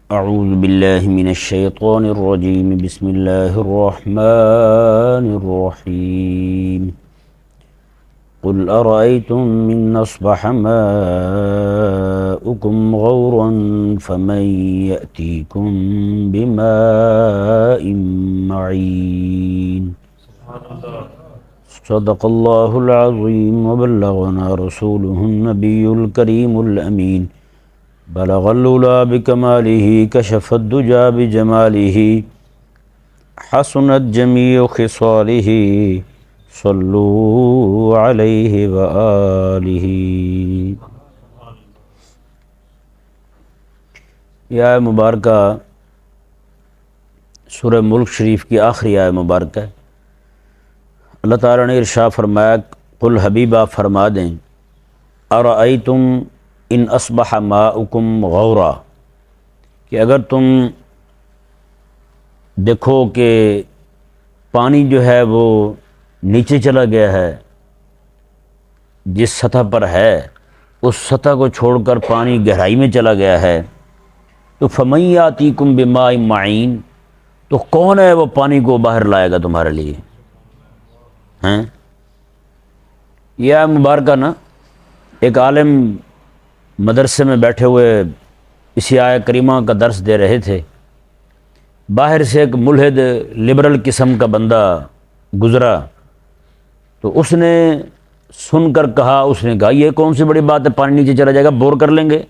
اعوذ باللہ من الشیطان الرجیم بسم اللہ الرحمن الرحیم قل ارأيتم من اصبح ماؤكم غورا فمن يأتيكم بماء معين صدق اللہ العظیم وبلغنا رسوله النبی الکریم الامین بلغ العلا بکمالہ کشف الدجى بجمالہ حسنت جمیع خصالہ صلوا علیہ وآلہ۔ یہ آیہ مبارکہ سورہ ملک شریف کی آخری آیہ مبارکہ ہے۔ اللہ تعالیٰ نے ارشاد فرمایا، قل حبیبہ فرما دیں، ارأیتم ان اصبح ماؤکم غورا، کہ اگر تم دیکھو کہ پانی جو ہے وہ نیچے چلا گیا ہے، جس سطح پر ہے اس سطح کو چھوڑ کر پانی گہرائی میں چلا گیا ہے، تو فمن یاتیکم بماء معین، تو کون ہے وہ پانی کو باہر لائے گا تمہارے لیے؟ ہیں یہ آیہ مبارکہ نا، ایک عالم مدرسے میں بیٹھے ہوئے اسی آیہ کریمہ کا درس دے رہے تھے۔ باہر سے ایک ملحد لبرل قسم کا بندہ گزرا، تو اس نے سن کر کہا، اس نے کہا یہ کون سی بڑی بات ہے، پانی نیچے چلا جائے گا، بور کر لیں گے،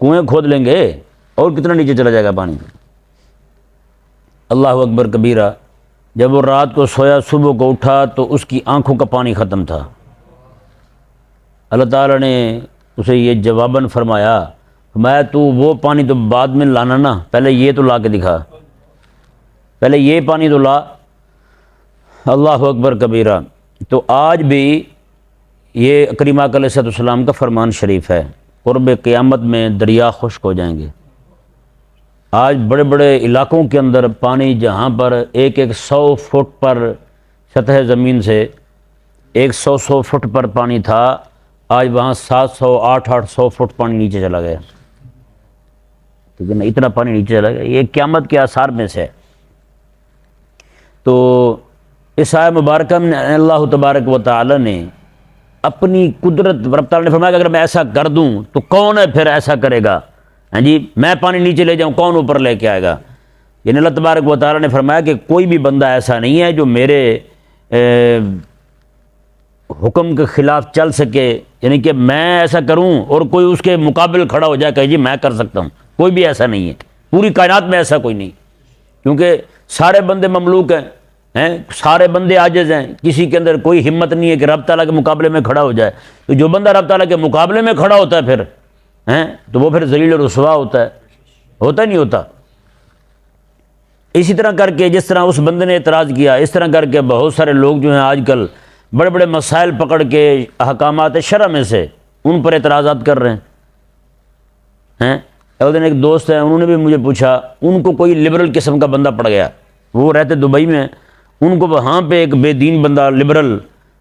کنویں کھود لیں گے، اور کتنا نیچے چلا جائے گا پانی۔ اللہ اکبر کبیرہ۔ جب وہ رات کو سویا، صبح کو اٹھا تو اس کی آنکھوں کا پانی ختم تھا۔ اللہ تعالیٰ نے اسے یہ جواباً فرمایا، تو وہ پانی تو بعد میں لانا نا، پہلے یہ تو لا کے دکھا، پہلے یہ پانی تو لا۔ اللہ اکبر کبیرہ۔ تو آج بھی یہ کریمہ علیہ السلام کا فرمان شریف ہے، قرب قیامت میں دریا خشک ہو جائیں گے۔ آج بڑے بڑے علاقوں کے اندر پانی، جہاں پر ایک 100 فٹ پر سطح زمین سے 100 فٹ پر پانی تھا، آج وہاں 700 800 فٹ پانی نیچے چلا گیا، ٹھیک ہے نا، اتنا پانی نیچے چلا گیا۔ یہ قیامت کے آثار میں سے ہے۔ تو اس آیہ مبارکہ میں اللہ تبارک و تعالی نے اپنی قدرت، رب تعالیٰ نے فرمایا کہ اگر میں ایسا کر دوں تو کون ہے پھر ایسا کرے گا؟ ہاں جی، میں پانی نیچے لے جاؤں، کون اوپر لے کے آئے گا؟ یعنی اللہ تبارک و تعالیٰ نے فرمایا کہ کوئی بھی بندہ ایسا نہیں ہے جو میرے حکم کے خلاف چل سکے، یعنی کہ میں ایسا کروں اور کوئی اس کے مقابل کھڑا ہو جائے کہ جی میں کر سکتا ہوں، کوئی بھی ایسا نہیں ہے، پوری کائنات میں ایسا کوئی نہیں، کیونکہ سارے بندے مملوک ہیں، سارے بندے عاجز ہیں، کسی کے اندر کوئی ہمت نہیں ہے کہ رب تعالیٰ کے مقابلے میں کھڑا ہو جائے۔ تو جو بندہ رب تعالیٰ کے مقابلے میں کھڑا ہوتا ہے پھر تو وہ پھر ذلیل و رسوا ہوتا ہے نہیں ہوتا۔ اسی طرح کر کے جس طرح اس بندے نے اعتراض کیا، اس طرح کر کے بہت سارے لوگ جو ہیں آج کل بڑے بڑے مسائل پکڑ کے احکامات شرع میں سے ان پر اعتراضات کر رہے ہیں۔ ایک دن ایک دوست ہے، انہوں نے بھی مجھے پوچھا، ان کو کوئی لبرل قسم کا بندہ پڑ گیا، وہ رہتے دبئی میں، ان کو وہاں پہ ایک بے دین بندہ لبرل،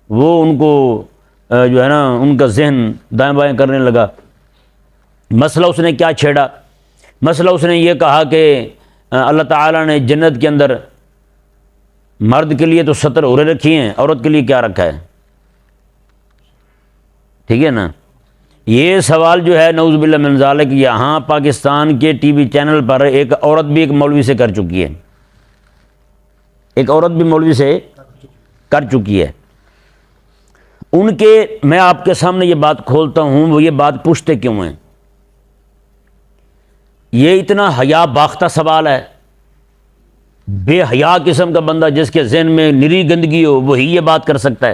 وہ ان کو جو ہے نا ان کا ذہن دائیں بائیں کرنے لگا۔ مسئلہ اس نے کیا چھیڑا؟ مسئلہ اس نے یہ کہا کہ اللہ تعالیٰ نے جنت کے اندر مرد کے لیے تو 70 عورتیں رکھی ہیں، عورت کے لیے کیا رکھا ہے؟ ٹھیک ہے نا، یہ سوال جو ہے نعوذ باللہ من ذالک یہاں پاکستان کے ٹی وی چینل پر ایک عورت بھی ایک مولوی سے کر چکی ہے، ایک عورت بھی مولوی سے کر چکی ہے۔ ان کے میں آپ کے سامنے یہ بات کھولتا ہوں، وہ یہ بات پوچھتے کیوں ہیں؟ یہ اتنا حیا باختہ سوال ہے، بے حیا قسم کا بندہ جس کے ذہن میں نری گندگی ہو وہی یہ بات کر سکتا ہے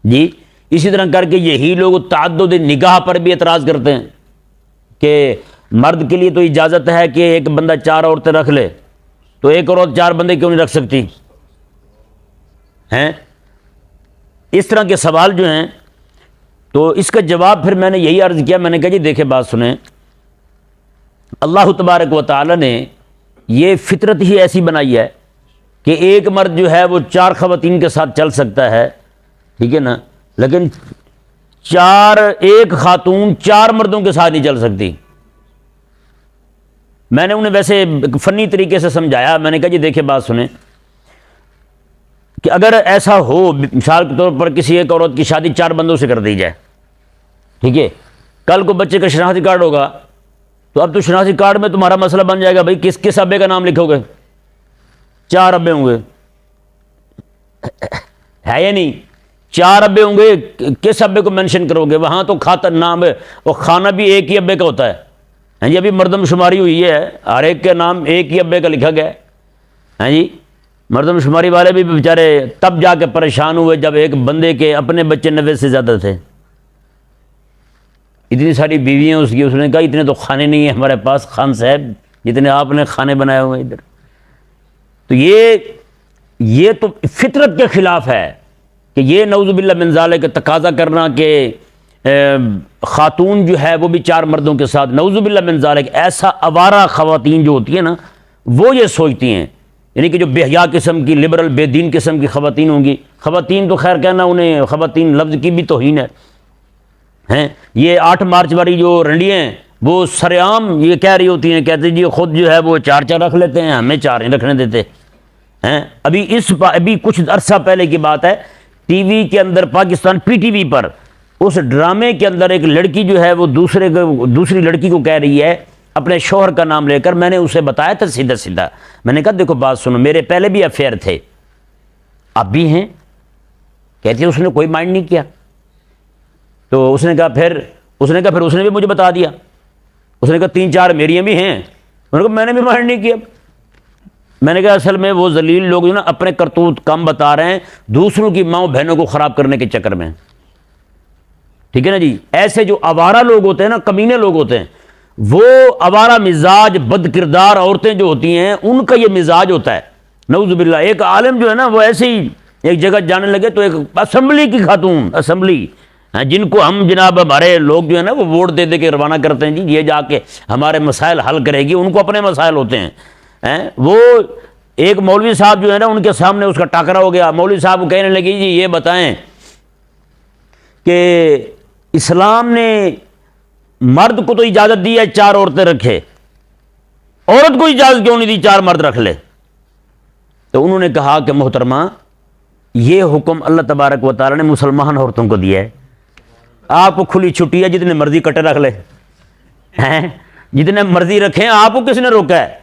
جی۔ اسی طرح کر کے یہی لوگ تعدد نگاہ پر بھی اعتراض کرتے ہیں کہ مرد کے لیے تو اجازت ہے کہ ایک بندہ 4 عورتیں رکھ لے، تو ایک عورت 4 بندے کیوں نہیں رکھ سکتی ہیں؟ اس طرح کے سوال جو ہیں، تو اس کا جواب پھر میں نے یہی عرض کیا، میں نے کہا جی دیکھیں بات سنیں، اللہ تبارک و تعالی نے یہ فطرت ہی ایسی بنائی ہے کہ ایک مرد جو ہے وہ 4 خواتین کے ساتھ چل سکتا ہے، ٹھیک ہے نا، لیکن ایک خاتون 4 مردوں کے ساتھ نہیں چل سکتی۔ میں نے انہیں ویسے فنی طریقے سے سمجھایا. میں نے کہا جی دیکھیں بات سنیں کہ اگر ایسا ہو مثال کے طور پر کسی ایک عورت کی شادی 4 بندوں سے کر دی جائے, ٹھیک ہے, کل کو بچے کا شناختی کارڈ ہوگا تو اب تو شناختی کارڈ میں تمہارا مسئلہ بن جائے گا بھائی کس کس ابے کا نام لکھو گے, 4 ابے ہوں گے, ہے یا نہیں, 4 ابے ہوں گے, کس ابے کو مینشن کرو گے؟ وہاں تو کھاتا نام ہے اور کھانا بھی ایک ہی ابے کا ہوتا ہے. ہاں جی, ابھی مردم شماری ہوئی ہے, ہر ایک کا نام ایک ہی ابے کا لکھا گیا ہے. ہاں جی, مردم شماری والے بھی بیچارے تب جا کے پریشان ہوئے جب ایک بندے کے اپنے بچے 90 سے زیادہ تھے. اتنی ساری بیویاں اس کی, اس نے کہا اتنے تو کھانے نہیں ہیں ہمارے پاس خان صاحب جتنے آپ نے کھانے بنائے ہوئے ادھر. تو یہ تو فطرت کے خلاف ہے کہ یہ نعوذ باللہ من ذالک تقاضا کرنا کہ خاتون جو ہے وہ بھی 4 مردوں کے ساتھ, نعوذ باللہ من ذالک. ایسا آوارہ خواتین جو ہوتی ہیں نا وہ یہ سوچتی ہیں, یعنی کہ جو بے حیا قسم کی لبرل بے دین قسم کی خواتین ہوں گی. خواتین تو خیر کہنا انہیں خواتین لفظ کی بھی توہین ہے. یہ 8 مارچ والی جو رنڈیاں ہیں وہ سرعام یہ کہہ رہی ہوتی ہیں, کہتے جی خود جو ہے وہ 4 رکھ لیتے ہیں, ہمیں 4 نہیں رکھنے دیتے ہیں. ابھی کچھ عرصہ پہلے کی بات ہے, ٹی وی کے اندر پاکستان پی ٹی وی پر اس ڈرامے کے اندر ایک لڑکی جو ہے وہ دوسری لڑکی کو کہہ رہی ہے اپنے شوہر کا نام لے کر. میں نے اسے بتایا تھا سیدھا سیدھا, میں نے کہا دیکھو بات سنو, میرے پہلے بھی افیئر تھے اب بھی ہیں. کہتی ہے اس نے کوئی مائنڈ نہیں کیا. تو اس نے کہا پھر اس نے بھی مجھے بتا دیا. اس نے کہا 3-4 میریاں بھی ہیں. میں نے بھی مائنڈ نہیں کیا. میں نے کہا اصل میں وہ ذلیل لوگ جو نا اپنے کرتوت کم بتا رہے ہیں دوسروں کی ماؤں بہنوں کو خراب کرنے کے چکر میں, ٹھیک ہے نا جی. ایسے جو آوارہ لوگ ہوتے ہیں نا, کمینے لوگ ہوتے ہیں, وہ آوارہ مزاج بد کردار عورتیں جو ہوتی ہیں ان کا یہ مزاج ہوتا ہے نعوذ باللہ. ایک عالم جو ہے نا وہ ایسے ہی ایک جگہ جانے لگے تو ایک اسمبلی کی خاتون, اسمبلی جن کو ہم جناب ہمارے لوگ جو ہے نا وہ ووٹ دے دے کے روانہ کرتے ہیں, جی یہ جا کے ہمارے مسائل حل کرے گی, ان کو اپنے مسائل ہوتے ہیں. وہ ایک مولوی صاحب جو ہے نا ان کے سامنے اس کا ٹاکرا ہو گیا. مولوی صاحب کہنے لگے جی یہ بتائیں کہ اسلام نے مرد کو تو اجازت دی ہے 4 عورتیں رکھے, عورت کو اجازت کیوں نہیں دی 4 مرد رکھ لے؟ تو انہوں نے کہا کہ محترمہ یہ حکم اللہ تبارک و تعالی نے مسلمان عورتوں کو دیا ہے. آپ کو کھلی چھٹی ہے, جتنے مرضی کٹے رکھ لے, جتنے مرضی رکھیں, آپ کو کس نے روکا ہے؟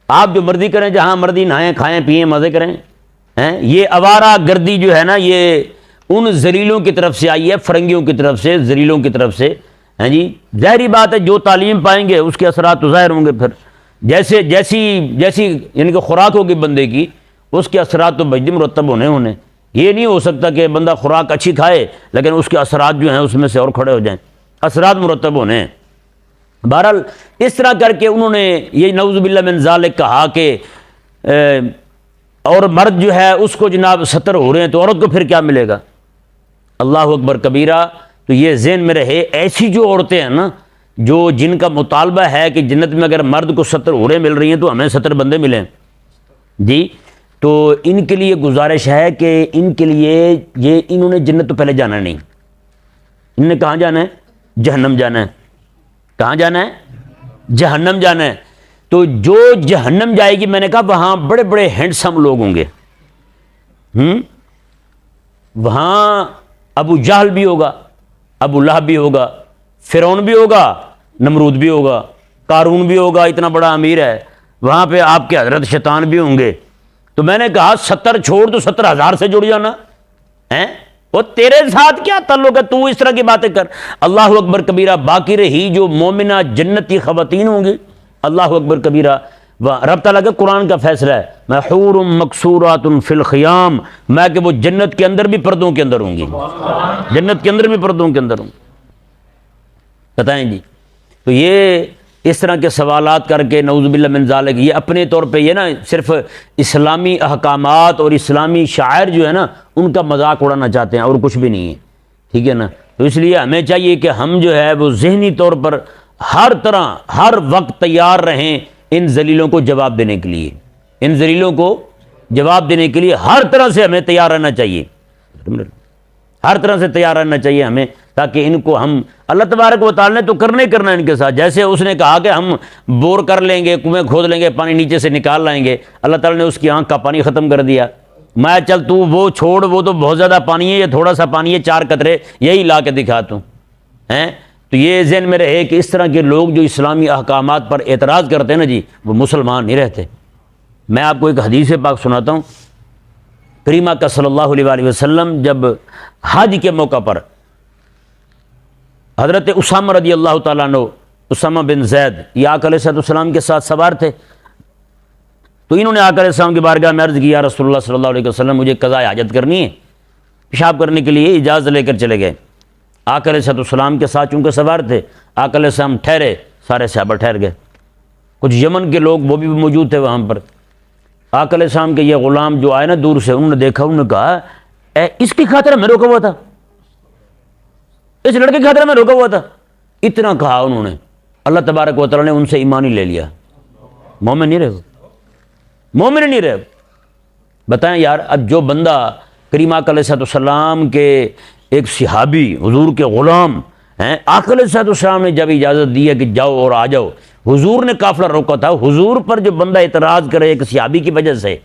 آپ جو مرضی کریں, جہاں مرضی نہائیں کھائیں پئیں مزے کریں. یہ آوارہ گردی جو ہے نا یہ ان ذلیلوں کی طرف سے آئی ہے, فرنگیوں کی طرف سے, ذلیلوں کی طرف سے. ہاں جی, ظاہری بات ہے جو تعلیم پائیں گے اس کے اثرات تو ظاہر ہوں گے. پھر جیسی یعنی کہ خوراک ہوگی بندے کی اس کے اثرات تو بجدی مرتب ہونے. یہ نہیں ہو سکتا کہ بندہ خوراک اچھی کھائے لیکن اس کے اثرات جو ہیں اس میں سے اور کھڑے ہو جائیں, اثرات مرتب ہونے. بہرحال اس طرح کر کے انہوں نے یہ نعوذ باللہ من ذالک کہا کہ اور مرد جو ہے اس کو جناب 70 ہو رہے ہیں تو عورت کو پھر کیا ملے گا؟ اللہ اکبر کبیرہ. تو یہ ذہن میں رہے, ایسی جو عورتیں ہیں نا جو جن کا مطالبہ ہے کہ جنت میں اگر مرد کو 70 عورتیں مل رہی ہیں تو ہمیں 70 بندے ملیں جی, تو ان کے لیے گزارش ہے کہ ان کے لیے انہوں نے جنت تو پہلے جانا نہیں. انہوں نے کہاں جانا ہے؟ جہنم جانا ہے. کہاں جانا ہے؟ جہنم جانا ہے. تو جو جہنم جائے گی میں نے کہا وہاں بڑے بڑے ہینڈسم لوگ ہوں گے. وہاں ابو جہل بھی ہوگا, ابو لہب بھی ہوگا, فرعون بھی ہوگا, نمرود بھی ہوگا, قارون بھی ہوگا, اتنا بڑا امیر ہے. وہاں پہ آپ کے حضرت شیطان بھی ہوں گے. تو میں نے کہا 70 چھوڑ تو 70,000 سے جڑ جانا, وہ تیرے ساتھ کیا تعلق ہے, تو اس طرح کی باتیں کر. اللہ اکبر کبیرہ. باقی رہی جو مومنہ جنتی خواتین ہوں گی, اللہ اکبر کبیرہ. رب تعالیٰ کا قرآن کا فیصلہ ہے, میں حور مقصورات فی الخیام, میں کہ وہ جنت کے اندر بھی پردوں کے اندر ہوں گی, جنت کے اندر بھی پردوں کے اندر ہوں. بتائیں جی. تو یہ اس طرح کے سوالات کر کے نعوذ باللہ من ذالک, یہ اپنے طور پہ یہ نا صرف اسلامی احکامات اور اسلامی شاعر جو ہے نا ان کا مذاق اڑانا چاہتے ہیں اور کچھ بھی نہیں ہے, ٹھیک ہے نا. تو اس لیے ہمیں چاہیے کہ ہم جو ہے وہ ذہنی طور پر ہر طرح ہر وقت تیار رہیں ان ذلیلوں کو جواب دینے کے لیے. ان ذلیلوں کو جواب دینے کے لیے ہر طرح سے ہمیں تیار رہنا چاہیے, ہر طرح سے تیار رہنا چاہیے ہمیں, تاکہ ان کو ہم، اللہ تبارک و تعالیٰ نے تو کرنا ہی کرنا ان کے ساتھ، جیسے اس نے کہا کہ ہم بور کر لیں گے، کنویں کھود لیں گے، پانی نیچے سے نکال لائیں گے، اللہ تعالیٰ نے اس کی آنکھ کا پانی ختم کر دیا۔ میں چل تو وہ چھوڑ، وہ تو بہت زیادہ پانی ہے، یہ تھوڑا سا پانی ہے، 4 قطرے یہی لا کے دکھا توں ہیں۔ تو یہ ذہن میں رہے کہ اس طرح کے لوگ جو اسلامی احکامات پر اعتراض کرتے ہیں نا جی، وہ مسلمان نہیں رہتے۔ میں آپ کو ایک حدیث پاک سناتا ہوں۔ کریمہ کا صلی اللہ علیہ وآلہ وسلم جب حج کے موقع پر حضرت اسامہ رضی اللہ تعالیٰ عنہ، اسامہ بن زید، یہ آقا علیہ السلام کے ساتھ سوار تھے، تو انہوں نے آقا علیہ السلام کی بارگاہ میں عرض کی، یا رسول اللہ صلی اللہ علیہ وسلم مجھے قضاء حاجت کرنی ہے، پیشاب کرنے کے لیے اجازت لے کر چلے گئے۔ آقا علیہ السلام کے ساتھ چونکہ سوار تھے، آقا علیہ السلام ٹھہرے، سارے صحابہ ٹھہر گئے، کچھ یمن کے لوگ وہ بھی موجود تھے وہاں پر۔ آقا علیہ السلام کے یہ غلام جو آئے نا دور سے، انہوں نے دیکھا، انہوں نے کہا اے اس کی خاطر میں روکا ہوا تھا، اس لڑکے کی خاطر میں روکا ہوا تھا، اتنا کہا انہوں نے۔ اللہ تبارک و تعالیٰ نے ان سے ایمان ہی لے لیا، مومن نہیں رہے، مومن نہیں رہے۔ بتائیں یار، اب جو بندہ کریمہ علیہ السلام کے ایک صحابی، حضور کے غلام ہیں، آقا علیہ السلام نے جب اجازت دی ہے کہ جاؤ اور آ جاؤ، حضور نے قافلہ روکا تھا، حضور پر جو بندہ اعتراض کرے ایک صحابی کی وجہ سے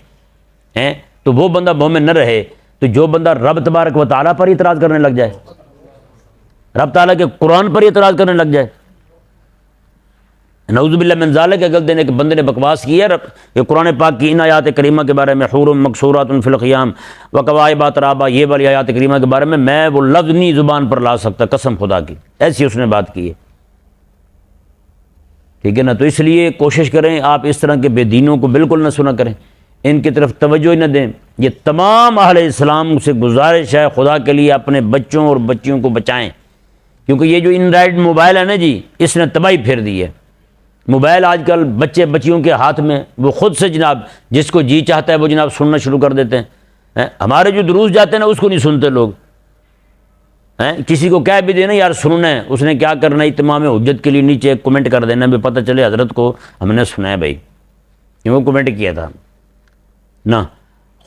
ہیں، تو وہ بندہ مومن نہ رہے۔ تو جو بندہ رب تبارک و تعالیٰ پر اعتراض کرنے لگ جائے، رب تعالیٰ کے قرآن پر اعتراض کرنے لگ جائے، نعوذ باللہ من ذالک، اگل دن ایک بندے نے بکواس کی ہے کہ قرآن پاک کی ان آیات کریمہ کے بارے میں، حور مقصورات فی الخیام وکواعب اترابا، یہ والی آیات کریمہ کے بارے میں وہ لفظ نہیں زبان پر لا سکتا، قسم خدا کی، ایسی اس نے بات کی ہے، ٹھیک ہے نا۔ تو اس لیے کوشش کریں آپ اس طرح کے بے دینوں کو بالکل نہ سنا کریں، ان کی طرف توجہ ہی نہ دیں۔ یہ تمام اہل اسلام سے گزارش ہے، خدا کے لیے اپنے بچوں اور بچیوں کو بچائیں، کیونکہ یہ جو اینڈرائڈ موبائل ہے نا جی، اس نے تباہی پھیر دی ہے۔ موبائل آج کل بچے بچیوں کے ہاتھ میں، وہ خود سے جناب جس کو جی چاہتا ہے وہ جناب سننا شروع کر دیتے ہیں۔ ہمارے جو دروس جاتے ہیں نا اس کو نہیں سنتے لوگ، کسی کو کہہ بھی دینا یار سننا ہے، اس نے کیا کرنا ہے، اتمام حجت کے لیے نیچے ایک کمنٹ کر دینا بھی پتہ چلے حضرت کو ہم نے سنا ہے بھائی، کیوں وہ کمنٹ کیا تھا نہ۔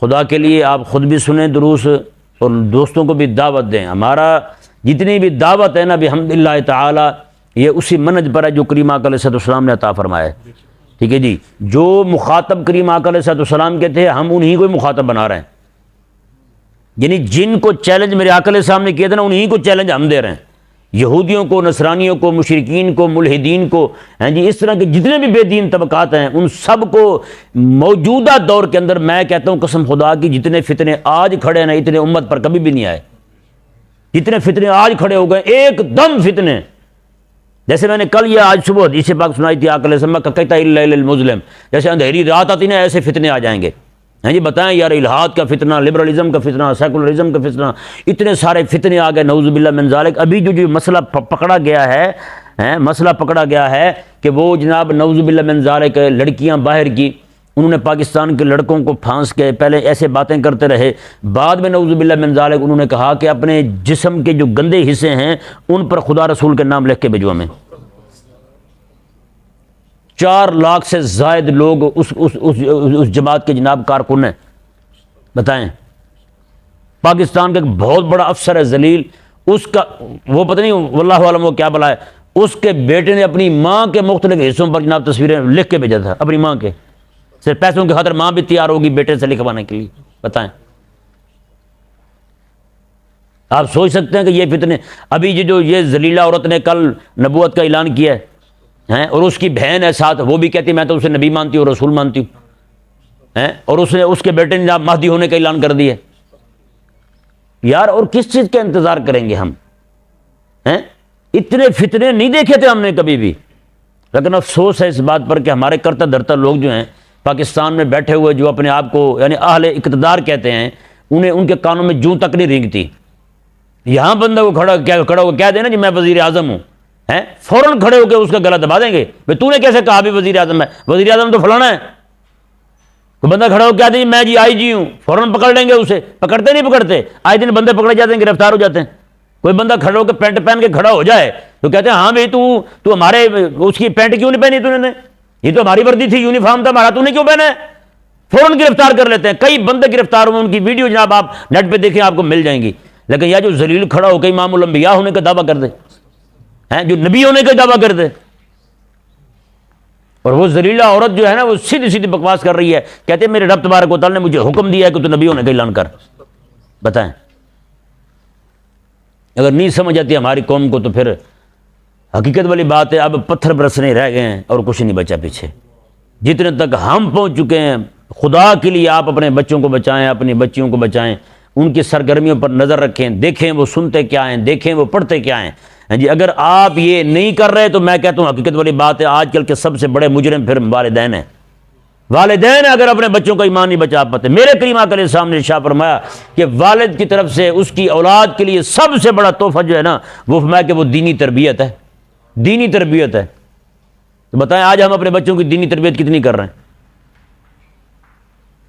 خدا کے لیے آپ خود بھی سنیں دروس اور دوستوں کو بھی دعوت دیں۔ ہمارا جتنی بھی دعوت ہے نا بحمداللہ تعالی، یہ اسی منہج پر ہے جو کریمہ علیہ السلام نے عطا فرمایا ہے، ٹھیک ہے جی۔ جو مخاطب کریمہ علیہ السلام کے تھے، ہم انہی کو مخاطب بنا رہے ہیں، یعنی جن کو چیلنج میرے آقا علیہ السلام نے کیا تھا نا، انہی کو چیلنج ہم دے رہے ہیں، یہودیوں کو، نصرانیوں کو، مشرکین کو، ملحدین کو، ہیں جی، اس طرح کے جتنے بھی بے دین طبقات ہیں، ان سب کو موجودہ دور کے اندر میں کہتا ہوں قسم خدا کی، جتنے فتنے آج کھڑے ہیں نا، اتنے امت پر کبھی بھی نہیں آئے۔ جتنے فتنے آج کھڑے ہو گئے، ایک دم فتنے، جیسے میں نے کل یا آج صبح حدیث پاک سنائی تھی، آقا علیہ السلام کا کہتا اللیل المظلم، جیسے اندھیری رات آتی نا ایسے فتنے آ جائیں گے۔ ہیں جی، بتائیں یار، الہاد کا فتنہ، لبرلزم کا فتنہ، سیکولرزم کا فتنہ، اتنے سارے فتنے آ گئے، نعوذ باللہ من ذالک۔ ابھی جو مسئلہ پکڑا گیا ہے، مسئلہ پکڑا گیا ہے کہ وہ جناب نعوذ باللہ من ذالک لڑکیاں باہر کی، انہوں نے پاکستان کے لڑکوں کو پھانس کے پہلے ایسے باتیں کرتے رہے، بعد میں نعوذ باللہ من ذالک انہوں نے کہا کہ اپنے جسم کے جو گندے حصے ہیں ان پر خدا رسول کے نام لکھ کے بھیجو ہمیں۔ 4 لاکھ سے زائد لوگ اس جماعت کے جناب کارکن ہیں، بتائیں۔ پاکستان کا ایک بہت بڑا افسر ہے ذلیل، اس کا وہ پتہ نہیں واللہ عالم وہ کیا بلا ہے، اس کے بیٹے نے اپنی ماں کے مختلف حصوں پر جناب تصویریں لکھ کے بھیجا تھا، اپنی ماں کے، صرف پیسوں کی خاطر ماں بھی تیار ہوگی بیٹے سے لکھوانے کے لیے، بتائیں۔ آپ سوچ سکتے ہیں کہ یہ فتنے، ابھی یہ ذلیلہ عورت نے کل نبوت کا اعلان کیا ہے، اور اس کی بہن ہے ساتھ، وہ بھی کہتی ہے میں تو اسے نبی مانتی ہوں، رسول مانتی ہوں، اور اس کے بیٹے نے مہدی ہونے کا اعلان کر دیا یار۔ اور کس چیز کا انتظار کریں گے ہم؟ اتنے فتنے نہیں دیکھے تھے ہم نے کبھی بھی، لیکن افسوس ہے اس بات پر کہ ہمارے کرتا دھرتا لوگ جو ہیں پاکستان میں بیٹھے ہوئے، جو اپنے آپ کو یعنی اہل اقتدار کہتے ہیں، انہیں ان کے کانوں میں جوں تک نہیں رینگتی۔ یہاں بندہ کو کھڑا ہو کہہ دینا جی میں وزیر اعظم ہوں، فوراً کھڑے ہو کے اس کا گلا دبا دیں گے، بھائی تو نے کیسے کہا بھی وزیر اعظم ہے؟ وزیر اعظم تو فلانا ہے۔ کوئی بندہ کھڑا ہو کہہ دے میں جی آئی جی ہوں، فوراً پکڑ لیں گے اسے، پکڑتے نہیں پکڑتے، آئے دن بندے پکڑے جاتے ہیں، گرفتار ہو جاتے ہیں۔ کوئی بندہ کھڑا ہو کے پینٹ پہن کے کھڑا ہو جائے تو کہتے ہیں ہاں بھائی تو ہمارے اس کی پینٹ کیوں نہیں پہنی تو نے؟ یہ تو ہماری وردی تھی، یونیفارم تھا ہمارا، تو نے کیوں پہنا ہے؟ فوراً گرفتار کر لیتے ہیں۔ کئی بندے گرفتار ہوئے، ان کی ویڈیو جناب آپ نیٹ پہ دیکھیں آپ کو مل جائیں گی۔ لیکن یا جو ذلیل کھڑا ہو کے امام الانبیاء ہونے کا دعویٰ کر دے، ہیں جو نبی ہونے کا دعویٰ کر دے، اور وہ ذلیلہ عورت جو ہے نا وہ سیدھی سیدھی بکواس کر رہی ہے، کہتے ہیں میرے رب تبارک و تعالیٰ نے مجھے حکم دیا ہے کہ تو نبی ہونے کا اعلان کر۔ بتائیں، اگر نہیں سمجھ آتی ہماری قوم کو تو پھر حقیقت والی بات ہے، اب پتھر برسنے رہ گئے ہیں اور کچھ نہیں بچا پیچھے۔ جتنے تک ہم پہنچ چکے ہیں، خدا کے لیے آپ اپنے بچوں کو بچائیں، اپنی بچیوں کو بچائیں، ان کی سرگرمیوں پر نظر رکھیں، دیکھیں وہ سنتے کیا ہیں، دیکھیں وہ پڑھتے کیا ہیں۔ ہاں جی، اگر آپ یہ نہیں کر رہے تو میں کہتا ہوں حقیقت والی بات ہے، آج کل کے سب سے بڑے مجرم پھر والدین ہیں۔ والدین اگر اپنے بچوں کا ایمان نہیں بچا پاتے، میرے کریم آقا علیہ السلام نے ارشاد فرمایا کہ والد کی طرف سے اس کی اولاد کے لیے سب سے بڑا تحفہ جو ہے نا وہ فرمایا کہ وہ دینی تربیت ہے، دینی تربیت ہے۔ تو بتائیں آج ہم اپنے بچوں کی دینی تربیت کتنی کر رہے ہیں؟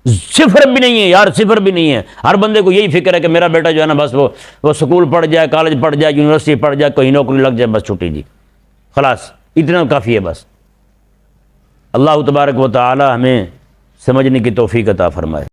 صفر بھی نہیں ہے یار، صفر بھی نہیں ہے۔ ہر بندے کو یہی فکر ہے کہ میرا بیٹا جو ہے نا بس وہ سکول پڑھ جائے، کالج پڑھ جائے، یونیورسٹی پڑھ جائے، کہیں نوکری لگ جائے، بس چھٹی جی، خلاص اتنا کافی ہے بس۔ اللہ تبارک و تعالی ہمیں سمجھنے کی توفیق عطا فرمائے۔